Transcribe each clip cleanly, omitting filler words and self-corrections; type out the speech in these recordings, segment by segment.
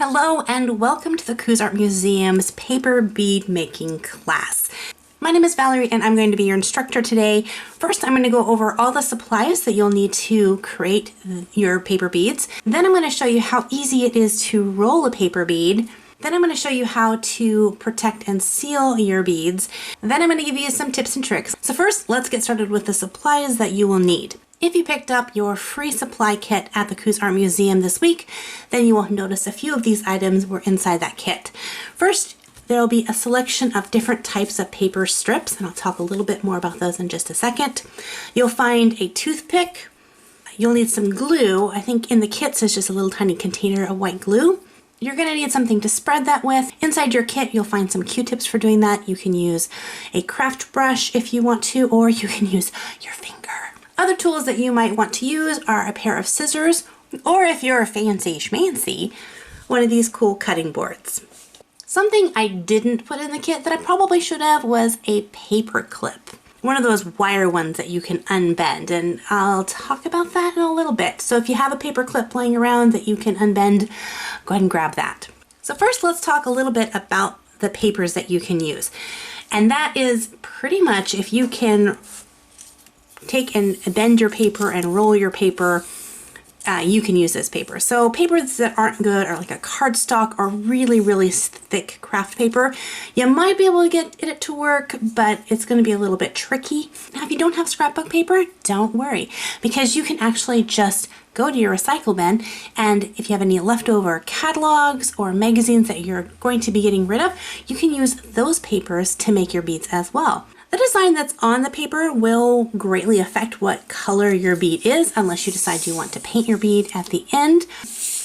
Hello and welcome to the Coos Art Museum's paper bead making class. My name is Valerie and I'm going to be your instructor today. First, I'm going to go over all the supplies that you'll need to create your paper beads. Then I'm going to show you how easy it is to roll a paper bead. Then I'm going to show you how to protect and seal your beads. Then I'm going to give you some tips and tricks. So first, let's get started with the supplies that you will need. If you picked up your free supply kit at the Coos Art Museum this week, then you will notice a few of these items were inside that kit. First, there will be a selection of different types of paper strips, and I'll talk a little bit more about those in just a second. You'll find a toothpick. You'll need some glue. I think in the kits is just a little tiny container of white glue. You're going to need something to spread that with. Inside your kit, you'll find some Q-tips for doing that. You can use a craft brush if you want to, or you can use your finger. Other tools that you might want to use are a pair of scissors, or if you're a fancy schmancy, one of these cool cutting boards. Something I didn't put in the kit that I probably should have was a paper clip. One of those wire ones that you can unbend, and I'll talk about that in a little bit. So if you have a paper clip laying around that you can unbend, go ahead and grab that. So first, let's talk a little bit about the papers that you can use. And that is pretty much if you can take and bend your paper and roll your paper, you can use this paper. So papers that aren't good are like a cardstock or really thick craft paper. You might be able to get it to work, but it's going to be a little bit tricky. Now, if you don't have scrapbook paper, don't worry, because you can actually just go to your recycle bin, and if you have any leftover catalogs or magazines that you're going to be getting rid of, you can use those papers to make your beads as well. The design that's on the paper will greatly affect what color your bead is, unless you decide you want to paint your bead at the end.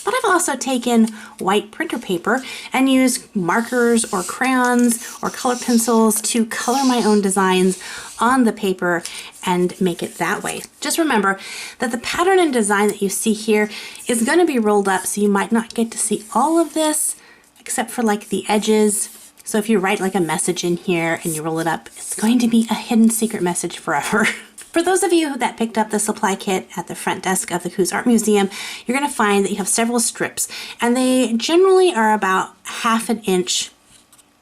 But I've also taken white printer paper and used markers or crayons or color pencils to color my own designs on the paper and make it that way. Just remember that the pattern and design that you see here is going to be rolled up, so you might not get to see all of this except for like the edges. So if you write like a message in here and you roll it up, it's going to be a hidden secret message forever. For those of you that picked up the supply kit at the front desk of the Coos Art Museum, you're going to find that you have several strips, and they generally are about 1/2 inch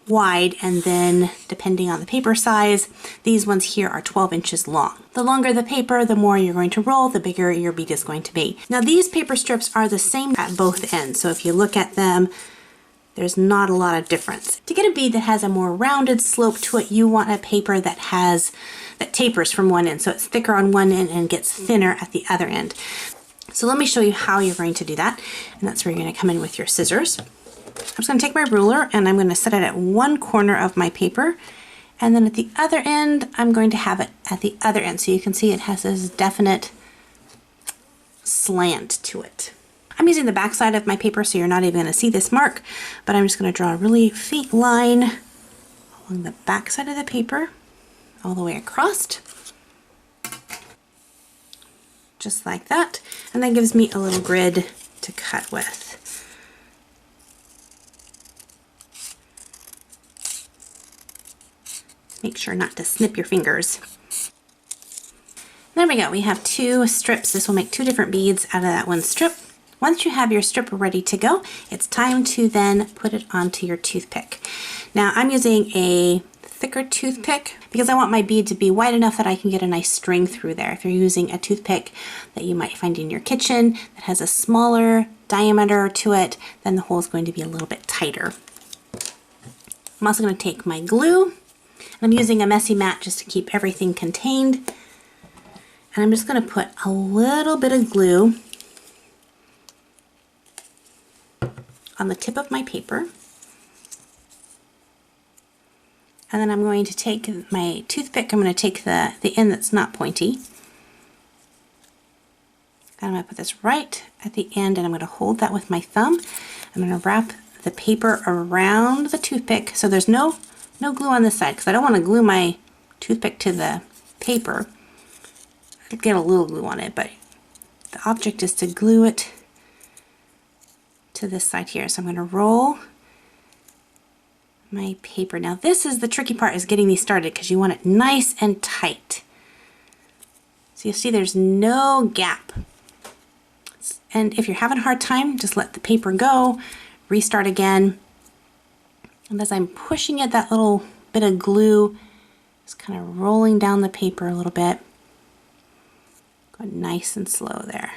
wide, and then depending on the paper size, these ones here are 12 inches long. The longer the paper, the more you're going to roll, the bigger your bead is going to be. Now, these paper strips are the same at both ends, so if you look at them, there's not a lot of difference. To get a bead that has a more rounded slope to it, you want a paper that tapers from one end, so it's thicker on one end and gets thinner at the other end. So let me show you how you're going to do that, and that's where you're going to come in with your scissors. I'm just going to take my ruler and I'm going to set it at one corner of my paper, and then at the other end, I'm going to have it at the other end, so you can see it has this definite slant to it. I'm using the back side of my paper, so you're not even going to see this mark, but I'm just going to draw a really faint line along the back side of the paper, all the way across, just like that, and that gives me a little grid to cut with. Make sure not to snip your fingers. There we go, we have 2 strips. This will make 2 different beads out of that one strip. Once you have your strip ready to go, it's time to then put it onto your toothpick. Now, I'm using a thicker toothpick because I want my bead to be wide enough that I can get a nice string through there. If you're using a toothpick that you might find in your kitchen that has a smaller diameter to it, then the hole is going to be a little bit tighter. I'm also going to take my glue, and I'm using a messy mat just to keep everything contained. And I'm just going to put a little bit of glue on the tip of my paper, and then I'm going to take my toothpick, I'm going to take the end that's not pointy, and I'm going to put this right at the end, and I'm going to hold that with my thumb. I'm going to wrap the paper around the toothpick, so there's no glue on this side, because I don't want to glue my toothpick to the paper. I'll get a little glue on it, but the object is to glue it to this side here. So I'm going to roll my paper. Now this is the tricky part, is getting these started, because you want it nice and tight. So you'll see there's no gap. And if you're having a hard time, just let the paper go, restart again. And as I'm pushing it, that little bit of glue is kind of rolling down the paper a little bit. Go nice and slow there.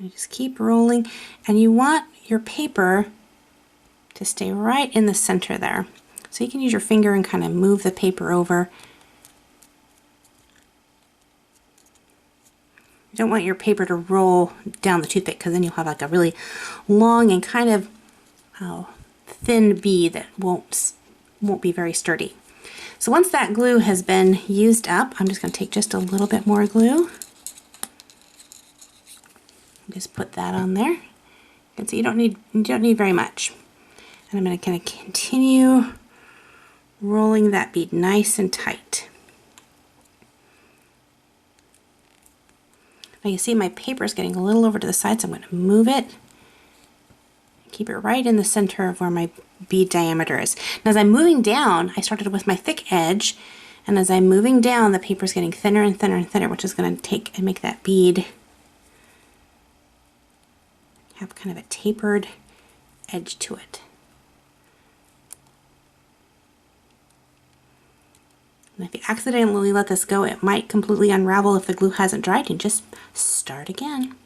You just keep rolling, and you want your paper to stay right in the center there. So you can use your finger and kind of move the paper over. You don't want your paper to roll down the toothpick, because then you'll have like a really long and kind of thin bead that won't be very sturdy. So once that glue has been used up, I'm just going to take just a little bit more glue. Just put that on there. You can see you don't need very much. And I'm going to kind of continue rolling that bead nice and tight. Now you see my paper is getting a little over to the side, so I'm going to move it. Keep it right in the center of where my bead diameter is. Now as I'm moving down, I started with my thick edge, and as I'm moving down, the paper is getting thinner and thinner and thinner, which is going to take and make that bead have kind of a tapered edge to it. And if you accidentally let this go, it might completely unravel if the glue hasn't dried, and just start again.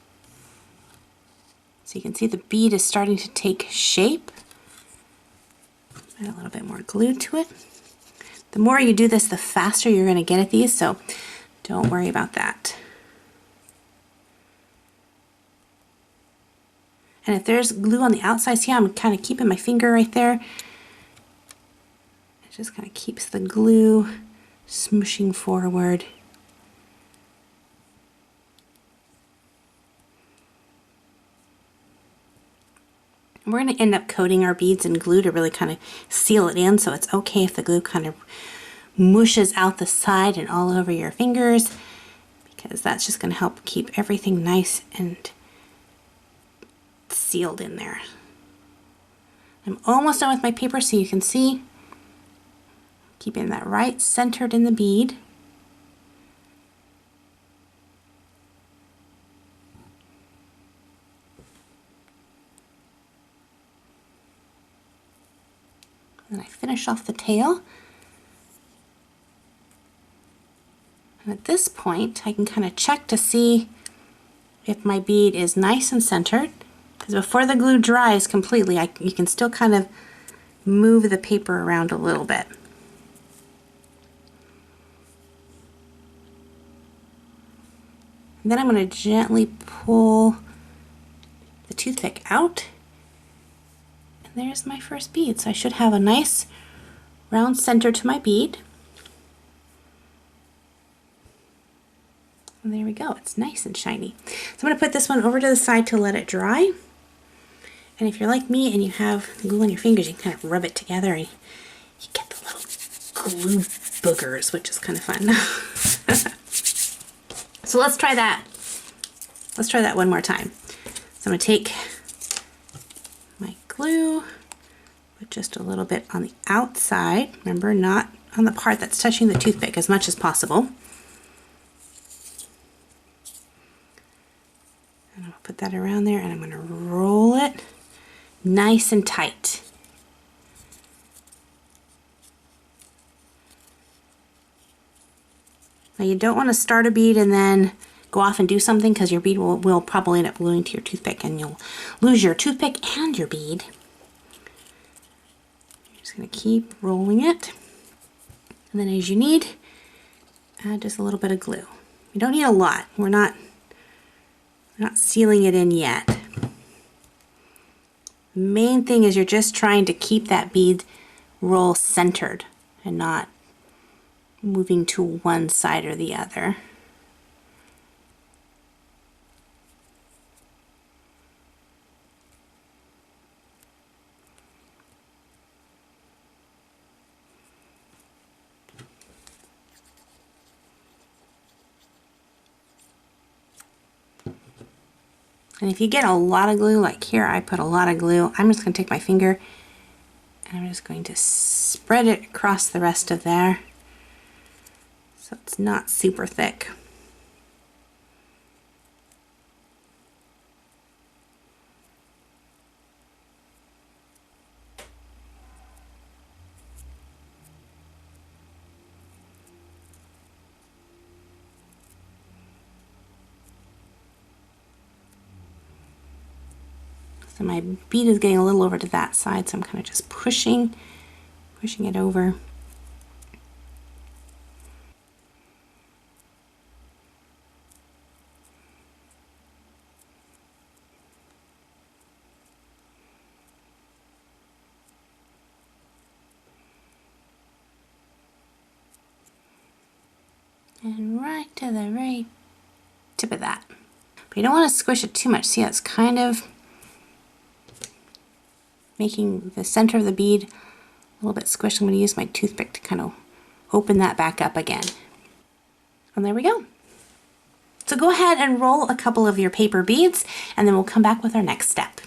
So you can see the bead is starting to take shape. Add a little bit more glue to it. The more you do this, the faster you're going to get at these, so don't worry about that. And if there's glue on the outside, see how I'm kind of keeping my finger right there? It just kind of keeps the glue smooshing forward. We're going to end up coating our beads in glue to really kind of seal it in, so it's okay if the glue kind of mushes out the side and all over your fingers, because that's just going to help keep everything nice and sealed in there. I'm almost done with my paper, so you can see, keeping that right centered in the bead. And then I finish off the tail. And at this point, I can kind of check to see if my bead is nice and centered. Because before the glue dries completely, you can still kind of move the paper around a little bit. And then I'm going to gently pull the toothpick out. And there's my first bead. So I should have a nice round center to my bead. And there we go. It's nice and shiny. So I'm going to put this one over to the side to let it dry. And if you're like me and you have glue on your fingers, you can kind of rub it together and you get the little glue boogers, which is kind of fun. So let's try that. Let's try that one more time. So I'm going to take my glue, put just a little bit on the outside. Remember, not on the part that's touching the toothpick as much as possible. And I'll put that around there, and I'm going to roll it nice and tight. Now you don't want to start a bead and then go off and do something, because your bead will probably end up gluing to your toothpick and you'll lose your toothpick and your bead. You're just going to keep rolling it. And then as you need, add just a little bit of glue. You don't need a lot. We're not sealing it in yet. The main thing is you're just trying to keep that bead roll centered and not moving to one side or the other. And if you get a lot of glue, like here I put a lot of glue, I'm just going to take my finger and I'm just going to spread it across the rest of there. so it's not super thick. So my bead is getting a little over to that side, so I'm kind of just pushing it over. And right to the very tip of that. But you don't want to squish it too much. See how it's kind of making the center of the bead a little bit squished. I'm going to use my toothpick to kind of open that back up again. And there we go. So go ahead and roll a couple of your paper beads, and then we'll come back with our next step.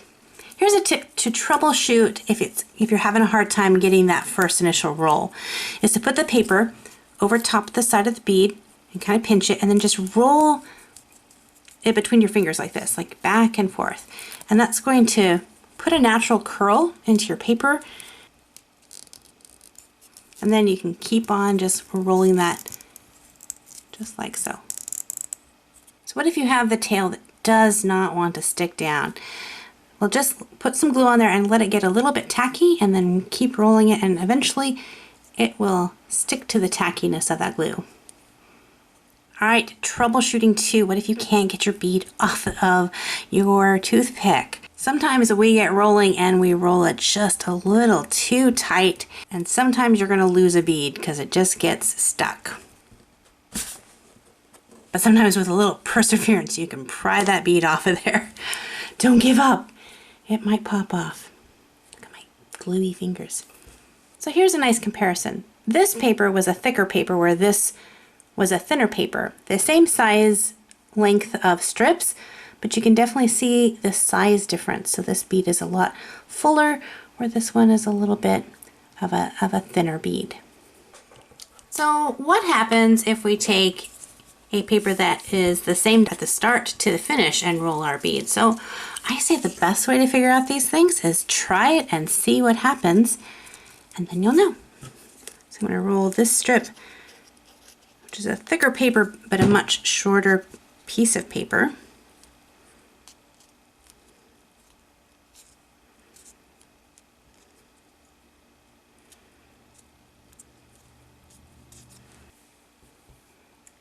Here's a tip to troubleshoot if you're having a hard time getting that first initial roll, is to put the paper over top of the side of the bead and kind of pinch it, and then just roll it between your fingers like this, like back and forth. And that's going to put a natural curl into your paper, and then you can keep on just rolling that just like so. So what if you have the tail that does not want to stick down? Well, just put some glue on there and let it get a little bit tacky, and then keep rolling it, and eventually it will stick to the tackiness of that glue. All right, troubleshooting 2. What if you can't get your bead off of your toothpick? Sometimes we get rolling and we roll it just a little too tight, and sometimes you're going to lose a bead because it just gets stuck. But sometimes with a little perseverance, you can pry that bead off of there. Don't give up. It might pop off. Look at my gluey fingers. So here's a nice comparison. This paper was a thicker paper, where this was a thinner paper. The same size length of strips, but you can definitely see the size difference. So this bead is a lot fuller, where this one is a little bit of a thinner bead. So what happens if we take a paper that is the same at the start to the finish and roll our bead? So I say the best way to figure out these things is try it and see what happens, and then you'll know. So I'm going to roll this strip, which is a thicker paper but a much shorter piece of paper.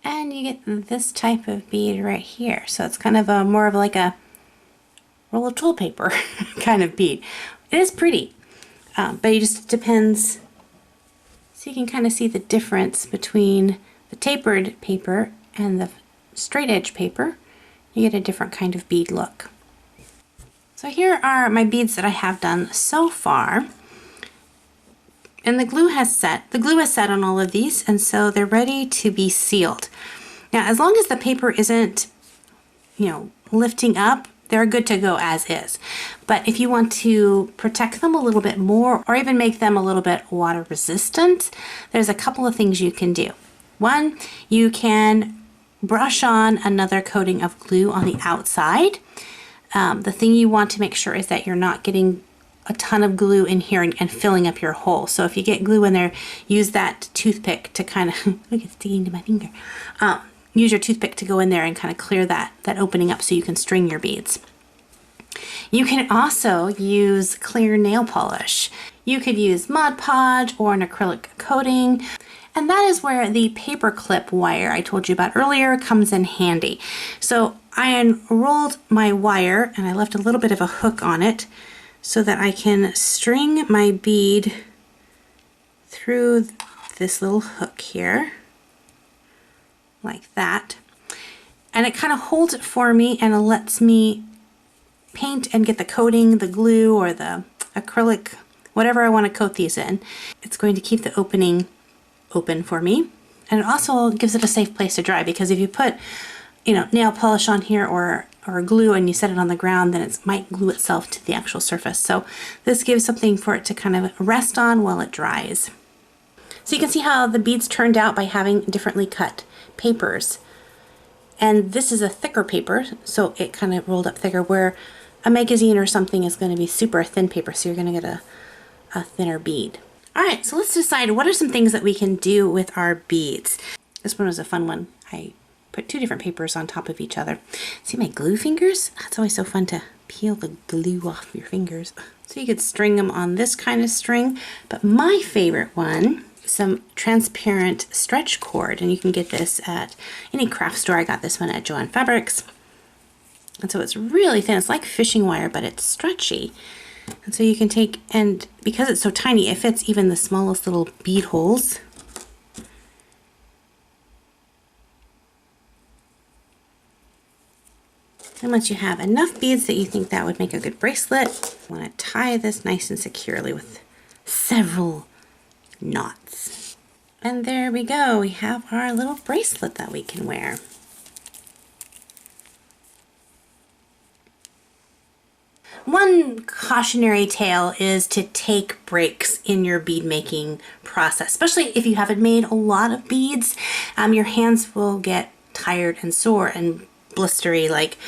And you get this type of bead right here. So it's kind of a more of like a roll of toilet paper kind of bead. It is pretty, but it just depends. So you can kind of see the difference between the tapered paper and the straight edge paper. You get a different kind of bead look. So here are my beads that I have done so far. And the glue has set. The glue is set on all of these, and so they're ready to be sealed. Now, as long as the paper isn't, lifting up, they're good to go as is. But if you want to protect them a little bit more, or even make them a little bit water resistant, there's a couple of things you can do. One, you can brush on another coating of glue on the outside. The thing you want to make sure is that you're not getting a ton of glue in here and filling up your hole. So if you get glue in there, use that toothpick to kind of, look, it's sticking to my finger. Use your toothpick to go in there and kind of clear that opening up so you can string your beads. You can also use clear nail polish. You could use Mod Podge or an acrylic coating. And that is where the paper clip wire I told you about earlier comes in handy. So I unrolled my wire and I left a little bit of a hook on it so that I can string my bead through this little hook here, like that. And it kind of holds it for me, and it lets me paint and get the coating, the glue or the acrylic, whatever I want to coat these in. It's going to keep the opening open for me. And it also gives it a safe place to dry, because if you put, nail polish on here or glue and you set it on the ground, then it might glue itself to the actual surface. So this gives something for it to kind of rest on while it dries. So you can see how the beads turned out by having differently cut papers. And this is a thicker paper, so it kind of rolled up thicker, where a magazine or something is going to be super thin paper, so you're going to get a thinner bead. All right, so let's decide what are some things that we can do with our beads. This one was a fun one. I put 2 different papers on top of each other. See my glue fingers? That's always so fun to peel the glue off your fingers. So you could string them on this kind of string, but my favorite one, some transparent stretch cord, and you can get this at any craft store. I got this one at Joann Fabrics. And so it's really thin. It's like fishing wire, but it's stretchy. And so you can take, and because it's so tiny, it fits even the smallest little bead holes. And once you have enough beads that you think that would make a good bracelet, you want to tie this nice and securely with several knots. And there we go. We have our little bracelet that we can wear. One cautionary tale is to take breaks in your bead making process, especially if you haven't made a lot of beads. Your hands will get tired and sore and blistery, like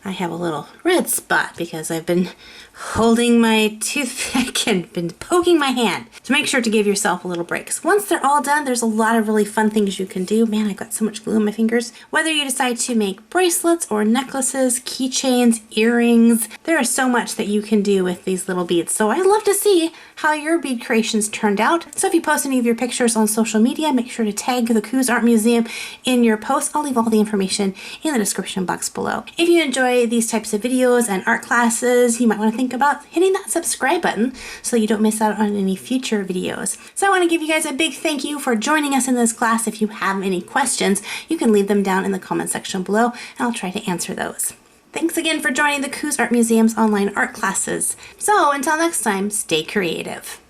I have a little red spot because I've been holding my toothpick and been poking my hand. So make sure to give yourself a little break. Once they're all done, there's a lot of really fun things you can do. Man, I got so much glue on my fingers. Whether you decide to make bracelets or necklaces, keychains, earrings, there is so much that you can do with these little beads. So I'd love to see how your bead creations turned out. So if you post any of your pictures on social media, make sure to tag the Coos Art Museum in your post. I'll leave all the information in the description box below. If you enjoy these types of videos and art classes, you might want to think about hitting that subscribe button so you don't miss out on any future videos. So I want to give you guys a big thank you for joining us in this class. If you have any questions, you can leave them down in the comment section below and I'll try to answer those. Thanks again for joining the Coos Art Museum's online art classes. So until next time, stay creative.